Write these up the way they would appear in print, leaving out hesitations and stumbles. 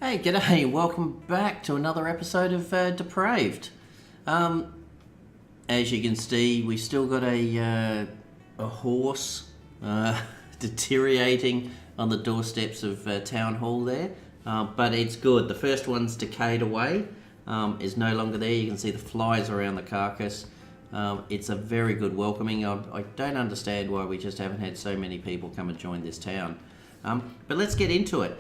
Hey, g'day, welcome back to another episode of Depraved. As you can see, we've still got a horse deteriorating on the doorsteps of Town Hall there, but it's good. The first one's decayed away, is no longer there. You can see the flies around the carcass. It's a very good welcoming. I don't understand why we just haven't had so many people come and join this town. But let's get into it.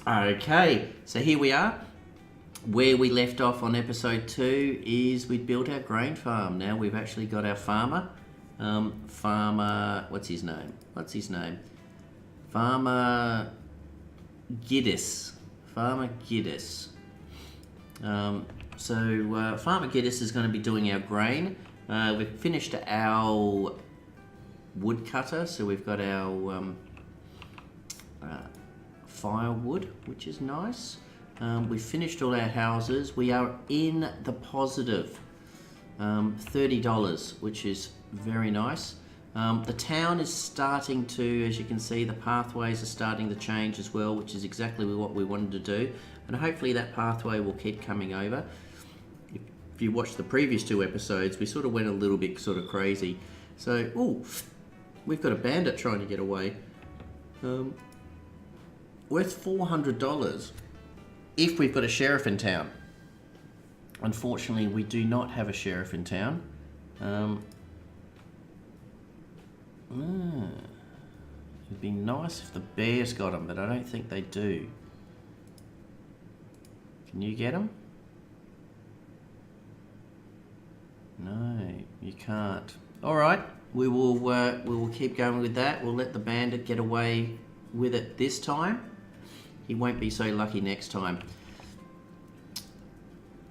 Okay, so here we are. Where we left off on episode 2 is we'd built our grain farm. Now we've actually got our farmer. What's his name? Farmer Giddis. Farmer Giddis. Farmer Giddis is going to be doing our grain. We've finished our woodcutter, so we've got our firewood, which is nice. We've finished all our houses. We are in the positive, $30, which is very nice. The town is starting to, as you can see, the pathways are starting to change as well, which is exactly what we wanted to do. And hopefully that pathway will keep coming over. If you watch the previous 2 episodes, we sort of went a little bit sort of crazy. So, we've got a bandit trying to get away. Worth $400 if we've got a sheriff in town. Unfortunately, we do not have a sheriff in town. It'd be nice if the bears got them, but I don't think they do. Can you get them? No, you can't. All right, we will keep going with that. We'll let the bandit get away with it this time. He won't be so lucky next time.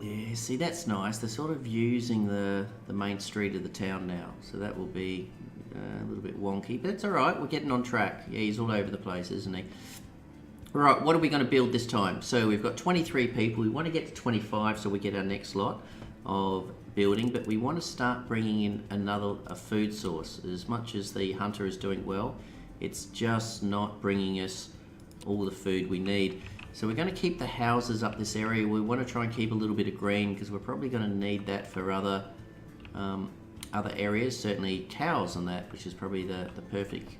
Yeah, see, that's nice. They're sort of using the main street of the town now, so that will be a little bit wonky, but it's all right. We're getting on track. Yeah, he's all over the place, isn't he? All right, what are we going to build this time? So we've got 23 people. We want to get to 25 so we get our next lot of building, but we want to start bringing in a food source. As much as the hunter is doing well, it's just not bringing us all the food we need. So we're going to keep the houses up this area. We want to try and keep a little bit of green because we're probably going to need that for other areas, certainly cows and that, which is probably the perfect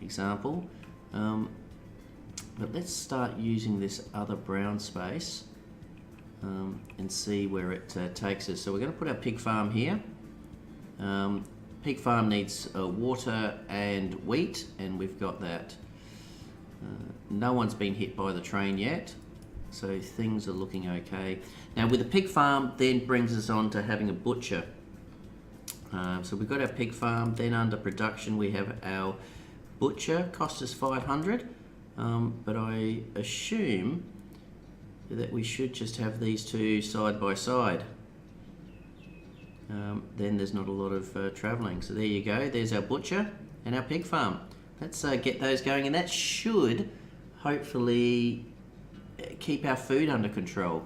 example. But let's start using this other brown space and see where it takes us. So we're going to put our pig farm here. Pig farm needs water and wheat, and we've got that. No one's been hit by the train yet, so things are looking okay. Now with the pig farm then brings us on to having a butcher. So we've got our pig farm, then under production we have our butcher, cost us 500, but I assume that we should just have these two side by side. Then there's not a lot of travelling. So there you go, there's our butcher and our pig farm. Let's get those going, and that should hopefully keep our food under control.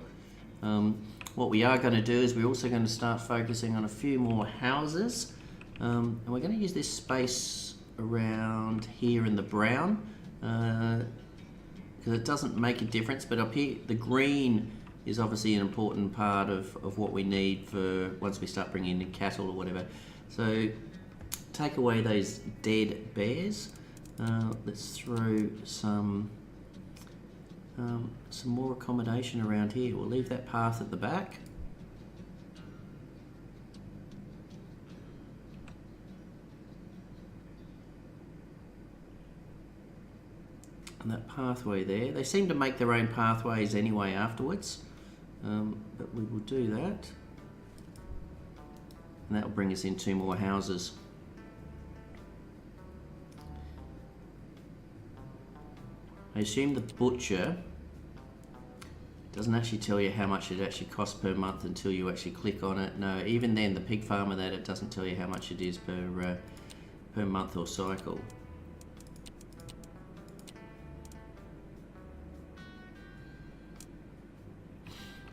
What we are going to do is we're also going to start focusing on a few more houses, and we're going to use this space around here in the brown because it doesn't make a difference, but up here the green is obviously an important part of what we need for once we start bringing in cattle or whatever. So take away those dead bears. Let's throw some more accommodation around here. We'll leave that path at the back. And that pathway there. They seem to make their own pathways anyway afterwards. But we will do that. And that will bring us in 2 more houses. I assume the butcher doesn't actually tell you how much it actually costs per month until you actually click on it. No, even then the pig farmer that it doesn't tell you how much it is per month or cycle.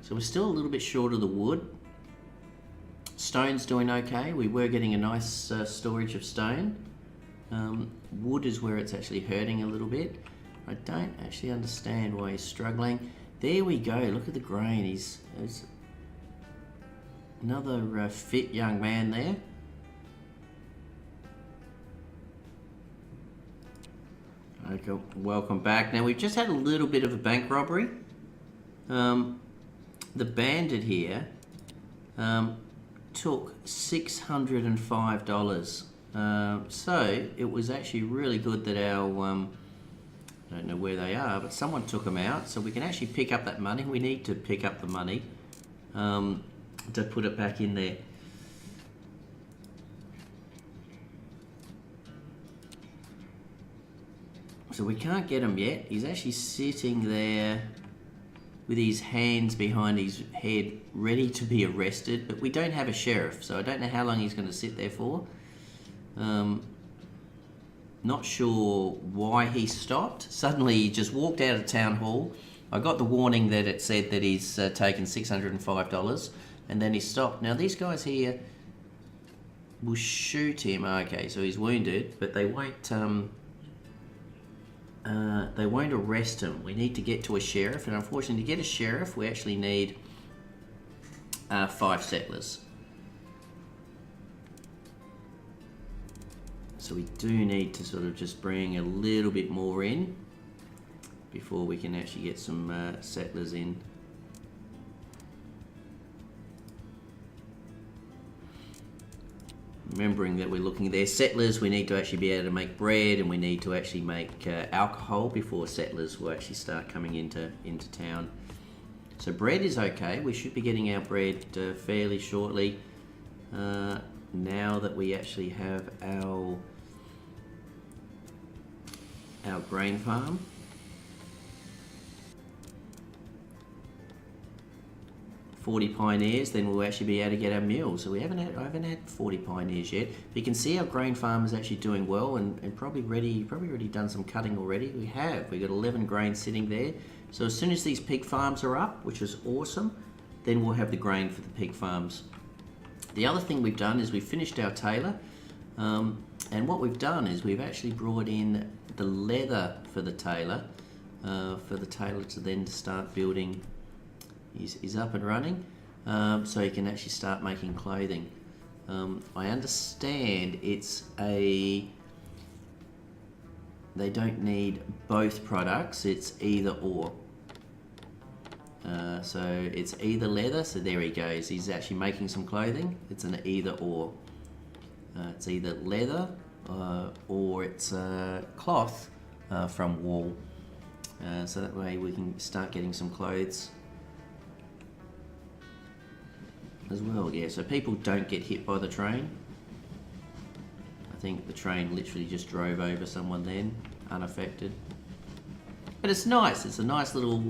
So we're still a little bit short of the wood. Stone's doing okay. We were getting a nice storage of stone. Wood is where it's actually hurting a little bit. I don't actually understand why he's struggling. There we go, look at the grain. He's another fit young man there. Okay, welcome back. Now we've just had a little bit of a bank robbery. The bandit here took $605. So it was actually really good that our, I don't know where they are, but someone took them out, so we can actually pick up that money. We need to pick up the money to put it back in there. So we can't get him yet. He's actually sitting there with his hands behind his head, ready to be arrested, but we don't have a sheriff, so I don't know how long he's going to sit there for. Not sure why he stopped. Suddenly he just walked out of town hall. I got the warning that it said that he's taken $605, and then he stopped. Now these guys here will shoot him. Okay, so he's wounded, but they won't arrest him. We need to get to a sheriff, and unfortunately to get a sheriff we actually need 5 settlers. So we do need to sort of just bring a little bit more in before we can actually get some settlers in. Remembering that we're looking at their settlers, we need to actually be able to make bread, and we need to actually make alcohol before settlers will actually start coming into town. So bread is okay. We should be getting our bread fairly shortly. Now that we actually have our grain farm. $40 pioneers, then we'll actually be able to get our mules. So I haven't had 40 pioneers yet. But you can see our grain farm is actually doing well and probably already done some cutting already. We've got 11 grain sitting there. So as soon as these pig farms are up, which is awesome, then we'll have the grain for the pig farms. The other thing we've done is we've finished our tailor, and what we've done is we've actually brought in the leather for the tailor to then start building. He's up and running, so he can actually start making clothing. I understand they don't need both products, it's either or. So it's either leather, so there he goes, he's actually making some clothing. It's an either or. It's either leather or it's cloth from wool. So that way we can start getting some clothes as well. Yeah, so people don't get hit by the train. I think the train literally just drove over someone then, unaffected. But it's nice, it's a nice little,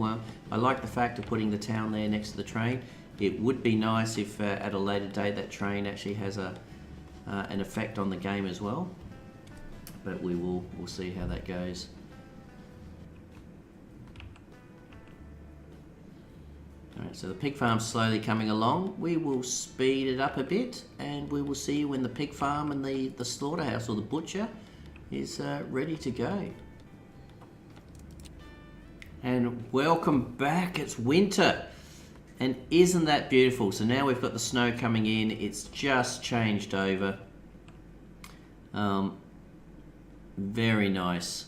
I like the fact of putting the town there next to the train. It would be nice if at a later date that train actually has an effect on the game as well. But we'll see how that goes. Alright, so the pig farm's slowly coming along. We will speed it up a bit, and we will see when the pig farm and the slaughterhouse or the butcher is ready to go. And welcome back, it's winter. And isn't that beautiful? So now we've got the snow coming in, it's just changed over. Very nice.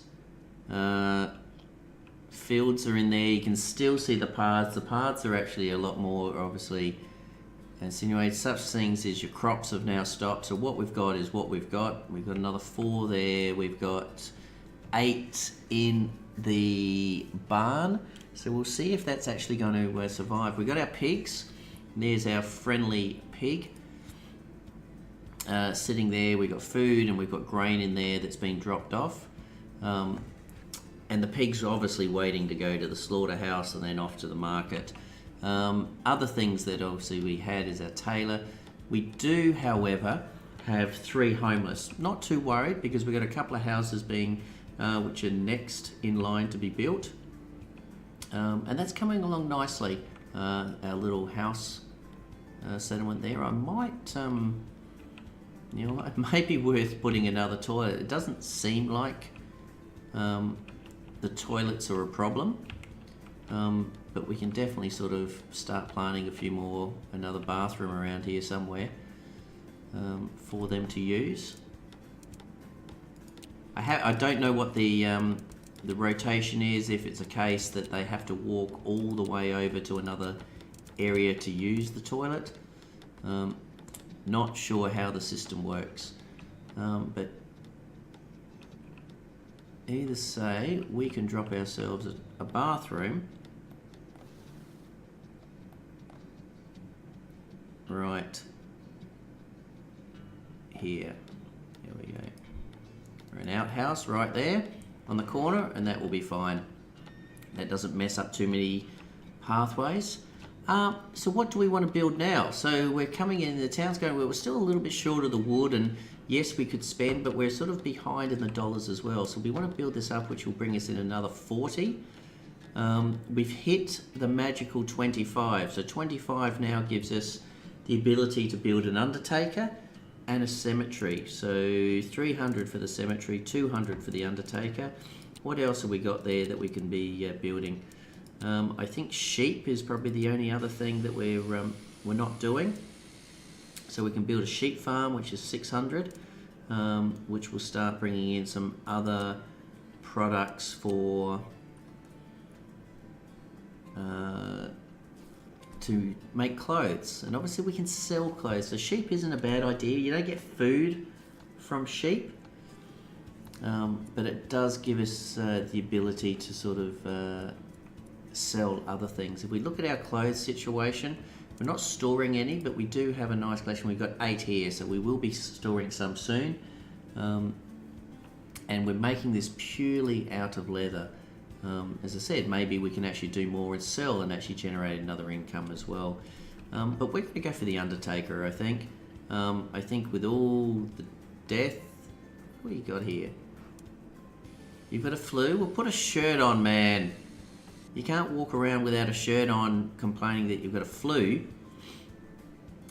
Fields are in there, you can still see the paths. The paths are actually a lot more obviously insinuated. Such things as your crops have now stopped. So what we've got is what we've got. We've got another 4 there. We've got 8 in the barn. So we'll see if that's actually going to survive. We've got our pigs. There's our friendly pig sitting there. We've got food and we've got grain in there that's been dropped off. And the pigs are obviously waiting to go to the slaughterhouse and then off to the market. Other things that obviously we had is our tailor. We do, however, have 3 homeless. Not too worried because we've got a couple of houses being which are next in line to be built. And that's coming along nicely. Our little house settlement there. I might, you know, it may be worth putting another toilet. It doesn't seem like the toilets are a problem, but we can definitely sort of start planning a few more, another bathroom around here somewhere for them to use. I don't know what the rotation is, if it's a case that they have to walk all the way over to another area to use the toilet. Not sure how the system works, but either say we can drop ourselves a bathroom right here. There we go. Or an outhouse right there on the corner, and that will be fine. That doesn't mess up too many pathways. So what do we want to build now? So we're coming in, the town's going, well, we're still a little bit short of the wood, and yes, we could spend, but we're sort of behind in the dollars as well. So we want to build this up, which will bring us in another 40. We've hit the magical 25. So 25 now gives us the ability to build an Undertaker and a cemetery. So 300 for the cemetery, 200 for the Undertaker. What else have we got there that we can be building? I think sheep is probably the only other thing that we're not doing. So we can build a sheep farm, which is 600, which will start bringing in some other products for to make clothes, and obviously we can sell clothes. So sheep isn't a bad idea. You don't get food from sheep, but it does give us the ability to sort of sell other things. If we look at our clothes situation, we're not storing any, but we do have a nice collection. We've got 8 here, so we will be storing some soon. And we're making this purely out of leather. As I said, maybe we can actually do more and sell and actually generate another income as well. But we're going to go for the Undertaker, I think. I think with all the death... What do you got here? You've got a flu? Well, put a shirt on, man. You can't walk around without a shirt on complaining that you've got a flu.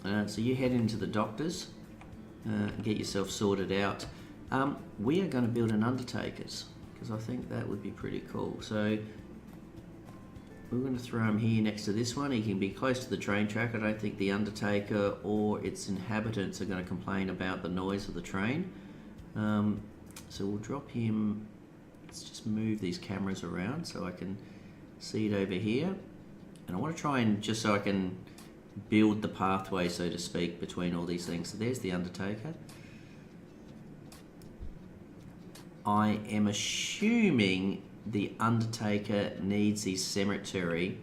So you head into the doctors and get yourself sorted out. We are going to build an Undertaker's, because I think that would be pretty cool. So we're going to throw him here next to this one. He can be close to the train track. I don't think the Undertaker or its inhabitants are going to complain about the noise of the train. So we'll drop him. Let's just move these cameras around so I can see it over here. And I want to try and just so I can build the pathway, so to speak, between all these things. So there's the Undertaker. I am assuming the Undertaker needs his cemetery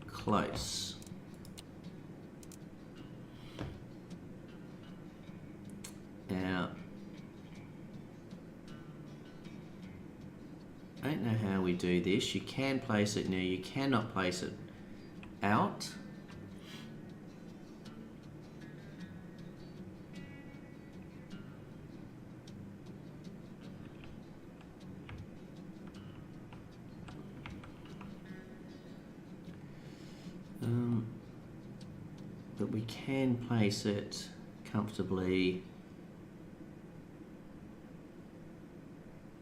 close. Now, I don't know how we do this. You can place it near, you cannot place it out. But we can place it comfortably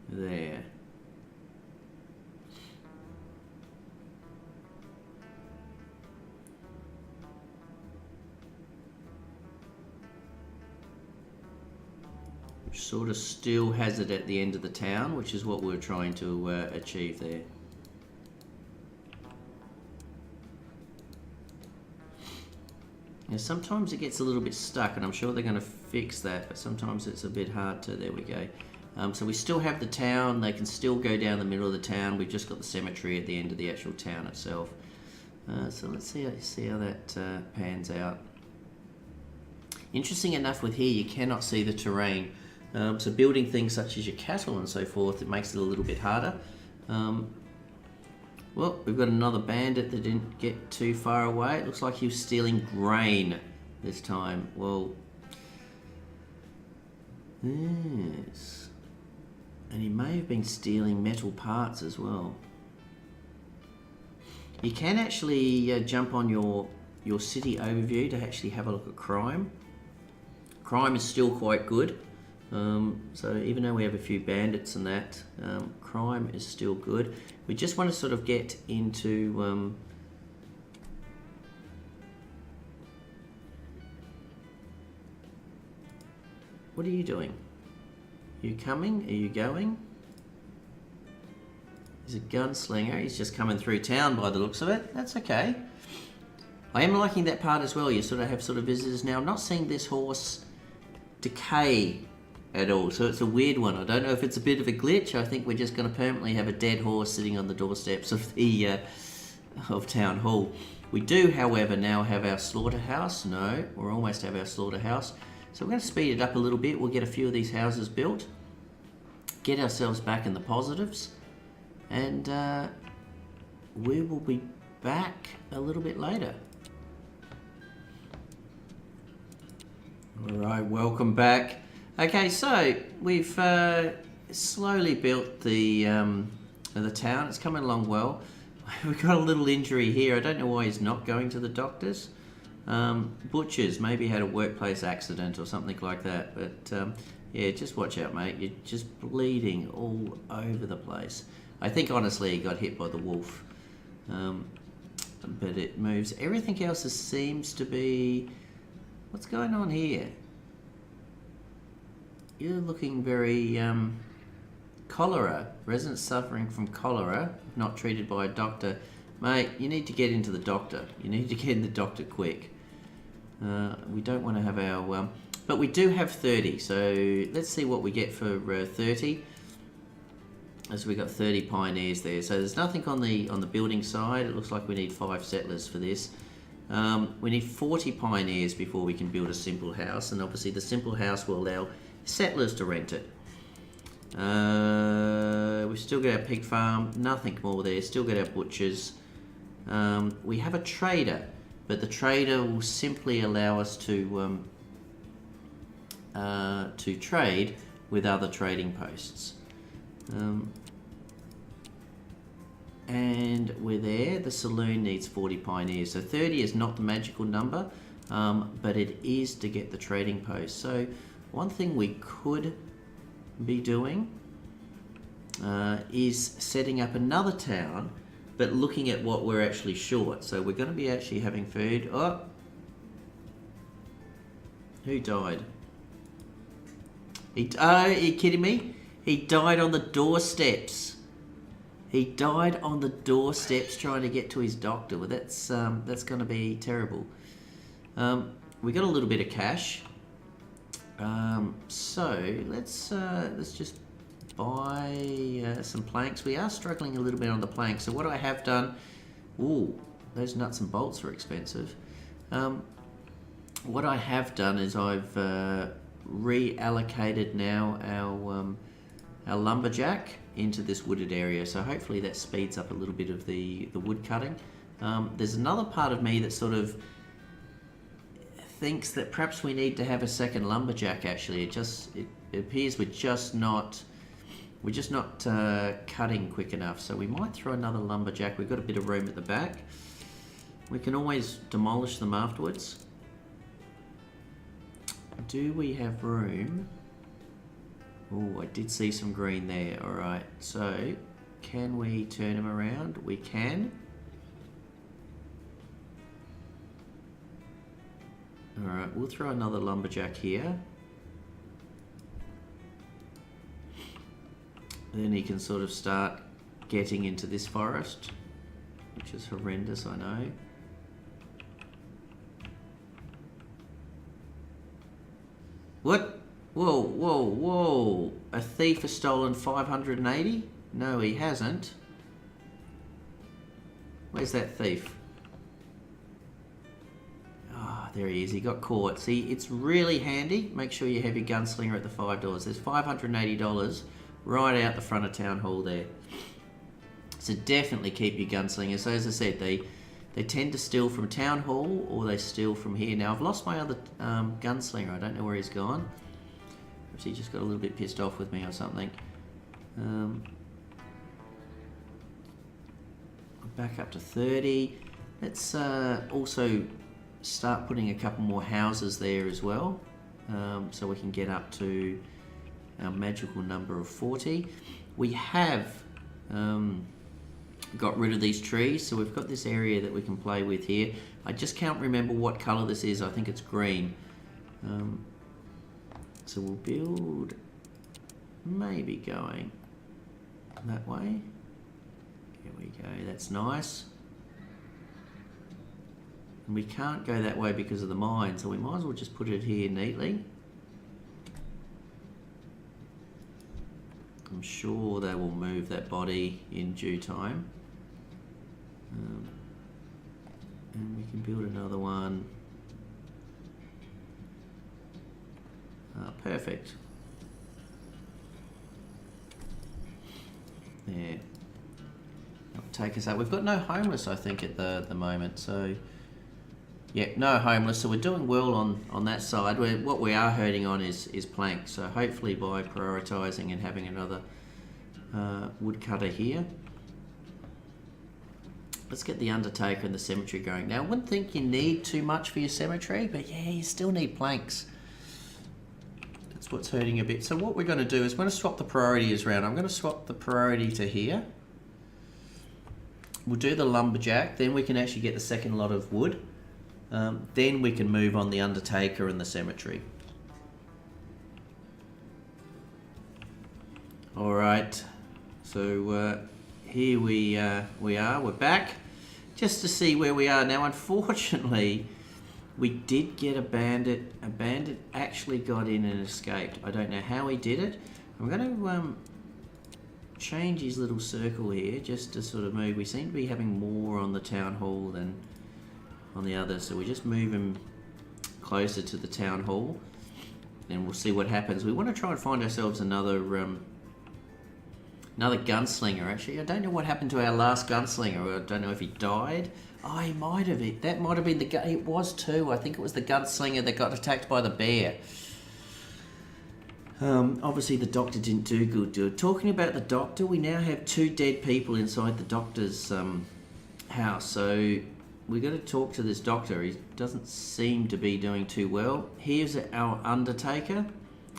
there. Which sort of still has it at the end of the town, which is what we're trying to achieve there. Now sometimes it gets a little bit stuck, and I'm sure they're going to fix that, but sometimes it's a bit hard to... There we go. So we still have the town. They can still go down the middle of the town. We've just got the cemetery at the end of the actual town itself. So let's see how that pans out. Interesting enough, with here you cannot see the terrain. So building things such as your cattle and so forth, it makes it a little bit harder. Well, we've got another bandit that didn't get too far away. It looks like he was stealing grain this time. Well, yes. And he may have been stealing metal parts as well. You can actually jump on your your city overview to actually have a look at crime. Crime is still quite good. So even though we have a few bandits and that, crime is still good. We just want to sort of get into what are you doing? Are you coming? Are you going? He's a gunslinger. He's just coming through town by the looks of it. That's okay. I am liking that part as well. You sort of have sort of visitors now. I'm not seeing this horse decay at all, so it's a weird one. I don't know if it's a bit of a glitch. I think we're just going to permanently have a dead horse sitting on the doorsteps of the of Town Hall. We do, however, now have our slaughterhouse. No, we're almost have our slaughterhouse. So we're going to speed it up a little bit. We'll get a few of these houses built, get ourselves back in the positives, and we will be back a little bit later. All right, welcome back. Okay, so we've slowly built the town. It's coming along well. We've got a little injury here. I don't know why he's not going to the doctors. Butchers maybe had a workplace accident or something like that. But yeah, just watch out, mate. You're just bleeding all over the place. I think honestly he got hit by the wolf. But it moves. Everything else seems to be... What's going on here? You're looking very... cholera. Residents suffering from cholera, not treated by a doctor. Mate, you need to get into the doctor. You need to get in the doctor quick. We don't want to have our... but we do have 30, so let's see what we get for 30. As we got 30 pioneers there. So there's nothing on the building side. It looks like we need 5 settlers for this. We need 40 pioneers before we can build a simple house, and obviously the simple house will allow settlers to rent it. We've still got our pig farm, nothing more there. Still got our butchers. We have a trader, but the trader will simply allow us to trade with other trading posts. And we're there. The saloon needs 40 pioneers, so 30 is not the magical number, but it is to get the trading post. So one thing we could be doing is setting up another town, but looking at what we're actually short. So we're going to be actually having food. Oh, who died? Are you kidding me? He died on the doorsteps. He died on the doorsteps trying to get to his doctor. Well, that's going to be terrible. We got a little bit of cash. So let's just buy some planks. We are struggling a little bit on the planks. So what I have done, ooh, those nuts and bolts are expensive. What I have done is I've reallocated now our lumberjack into this wooded area. So hopefully that speeds up a little bit of the wood cutting. There's another part of me that sort of thinks that perhaps we need to have a second lumberjack. Actually, it appears we're just not cutting quick enough, so we might throw another lumberjack. We've got a bit of room at the back. We can always demolish them afterwards. Do we have room? Oh, I did see some green there. All right, so can we turn him around? We can. Alright, we'll throw another lumberjack here. Then he can sort of start getting into this forest, which is horrendous, I know. What? Whoa, whoa, whoa. A thief has stolen 580? No, he hasn't. Where's that thief? There he is, he got caught. See, it's really handy. Make sure you have your gunslinger at the $5. There's $580 right out the front of Town Hall there. So definitely keep your gunslinger. So as I said, they tend to steal from Town Hall or they steal from here. Now I've lost my other gunslinger. I don't know where he's gone. Perhaps he just got a little bit pissed off with me or something. Back up to 30. Let's also start putting a couple more houses there as well, so we can get up to our magical number of 40. We have got rid of these trees, so we've got this area that we can play with here. I just can't remember what colour this is. I think it's green. So we'll build, maybe going that way. Here we go, that's nice. And we can't go that way because of the mine, so we might as well just put it here neatly. I'm sure they will move that body in due time. And we can build another one. Perfect. There. That'll take us up. We've got no homeless, I think, at the moment. So, yeah, no homeless. So we're doing well on that side. What we are hurting on is planks. So hopefully by prioritising and having another woodcutter here. Let's get the Undertaker and the cemetery going. Now, I wouldn't think you need too much for your cemetery, but yeah, you still need planks. That's what's hurting a bit. So what we're going to do is we're going to swap the priorities around. I'm going to swap the priority to here. We'll do the lumberjack, then we can actually get the second lot of wood. Then we can move on the Undertaker and the cemetery. Alright, so here we are, we're back. Just to see where we are now. Unfortunately, we did get a bandit. A bandit actually got in and escaped. I don't know how he did it. I'm going to change his little circle here just to sort of move. We seem to be having more on the town hall than on the other, so we just move him closer to the town hall and we'll see what happens. We want to try and find ourselves another gunslinger. Actually, I don't know what happened to our last gunslinger. I don't know if he died. Oh, he might have. That might have been the guy. It was too. I think it was the gunslinger that got attacked by the bear. Obviously, the doctor didn't do good. Talking about the doctor, we now have 2 dead people inside the doctor's house. So we got to talk to this doctor. He doesn't seem to be doing too well. Here's our Undertaker.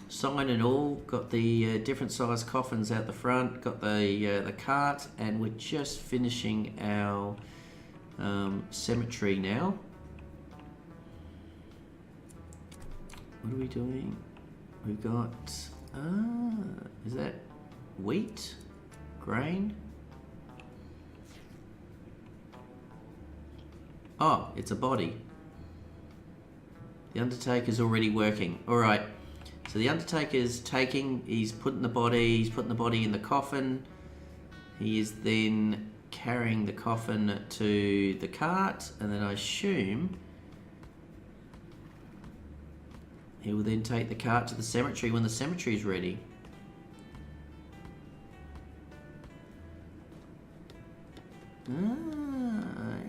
Sign and all, got the different size coffins out the front, got the cart, and we're just finishing our cemetery now. What are we doing? We've got, is that wheat? Grain? Oh, it's a body. The Undertaker's already working. Alright. So the Undertaker's he's putting the body in the coffin. He is then carrying the coffin to the cart, and then I assume he will then take the cart to the cemetery when the cemetery is ready.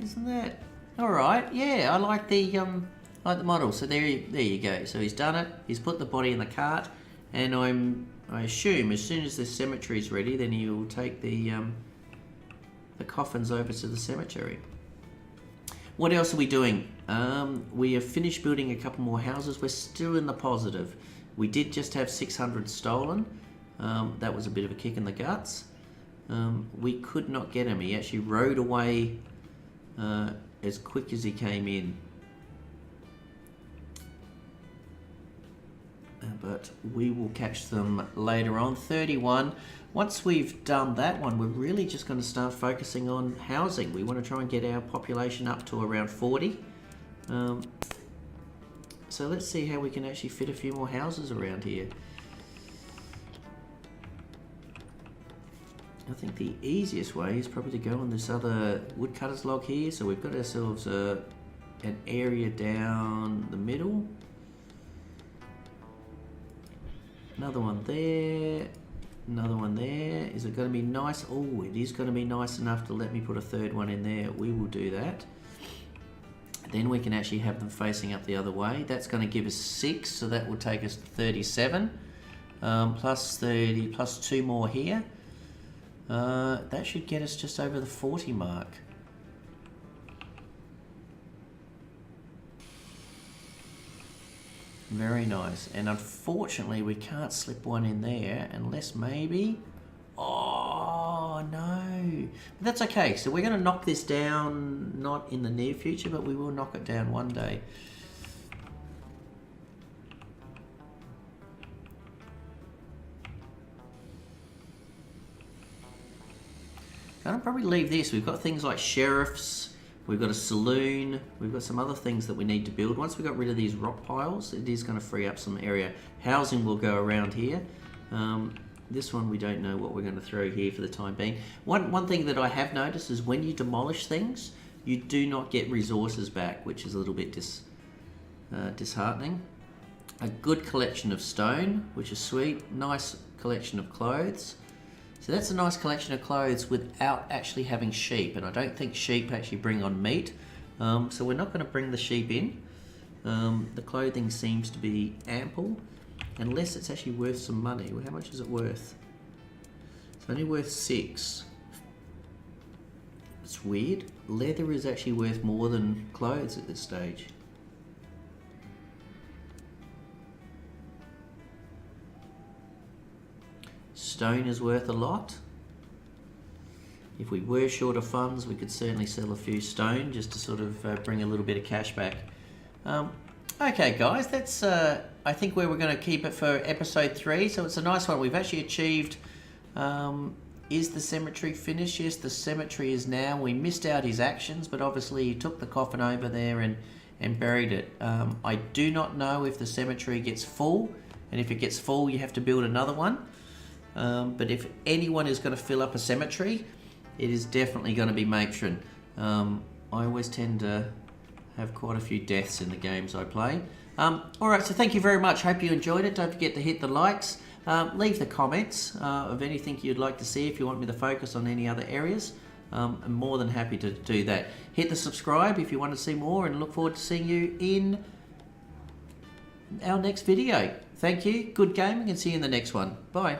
Isn't that alright? Yeah, I like the model. So there you go. So he's done it. He's put the body in the cart, and I assume as soon as the cemetery is ready, then he will take the coffins over to the cemetery. What else are we doing? We have finished building a couple more houses. We're still in the positive. We did just have 600 stolen. That was a bit of a kick in the guts. We could not get him. He actually rode away as quick as he came in. But we will catch them later on. 31. Once we've done that one, we're really just going to start focusing on housing. We want to try and get our population up to around 40. So let's see how we can actually fit a few more houses around here. I think the easiest way is probably to go on this other woodcutter's log here. So we've got ourselves an area down the middle. Another one there. Another one there. Is it going to be nice? Oh, it is going to be nice enough to let me put a third one in there. We will do that. Then we can actually have them facing up the other way. That's going to give us 6, so that will take us to 37. Plus 30, plus 2 more here. That should get us just over the 40 mark. Very nice. And unfortunately, we can't slip one in there unless maybe... Oh, no. But that's okay. So we're going to knock this down, not in the near future, but we will knock it down one day. I'll probably leave this. We've got things like sheriffs, we've got a saloon, we've got some other things that we need to build. Once we got rid of these rock piles, it is going to free up some area. Housing will go around here. This one we don't know what we're going to throw here for the time being. One thing that I have noticed is when you demolish things, you do not get resources back, which is a little bit disheartening. A good collection of stone, which is sweet. Nice collection of clothes. So that's a nice collection of clothes without actually having sheep, and I don't think sheep actually bring on meat, so we're not going to bring the sheep in. The clothing seems to be ample, unless it's actually worth some money. Well, how much is it worth? It's only worth 6. It's weird. Leather is actually worth more than clothes at this stage. Stone is worth a lot. If we were short of funds, we could certainly sell a few stone just to sort of bring a little bit of cash back. Okay guys, that's I think where we're going to keep it for episode 3. So it's a nice one. We've actually achieved, is the cemetery finished? Yes, the cemetery is now. We missed out his actions, but obviously he took the coffin over there and buried it. I do not know if the cemetery gets full, and if it gets full you have to build another one. But if anyone is going to fill up a cemetery, it is definitely going to be Matrenn. I always tend to have quite a few deaths in the games I play. Alright, so thank you very much. Hope you enjoyed it. Don't forget to hit the likes. Leave the comments of anything you'd like to see if you want me to focus on any other areas. I'm more than happy to do that. Hit the subscribe if you want to see more, and look forward to seeing you in our next video. Thank you, good gaming, and see you in the next one. Bye.